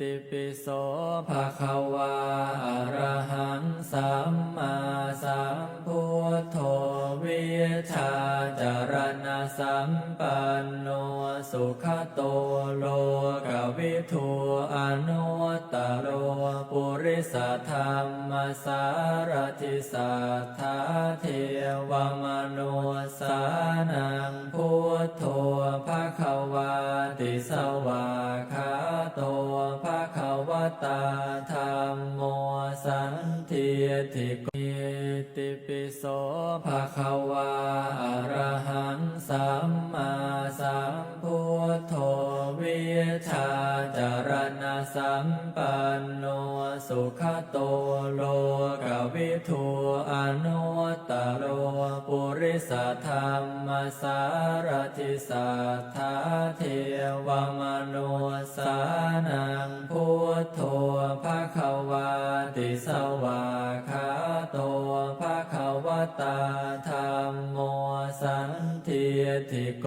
ติปิโสภะคะวาอะระหังสัมมาสัมพุทโธวิชาจารณะสัมปันโนสุขโตโลกวิทูอนุตตโรปุริสธรรมสารทิสัทธาเทวมนุสานังพุทโธภะคะวาติสวากขาโตภะคะวตาธัมโมสันทิฏฐิโกอิติปิโสภะคะวาอะระหังสัมมาสัมพุทโธวิชาจารณะสัมปันโนสุขโตโลกวิทูอนุตตโรปุริสธรรมสารทิสัทธาเทวมนุสานังพุทโธภะคะวาติสวากขาโตภะคะวตาธัมโมสันทิฏฐิโก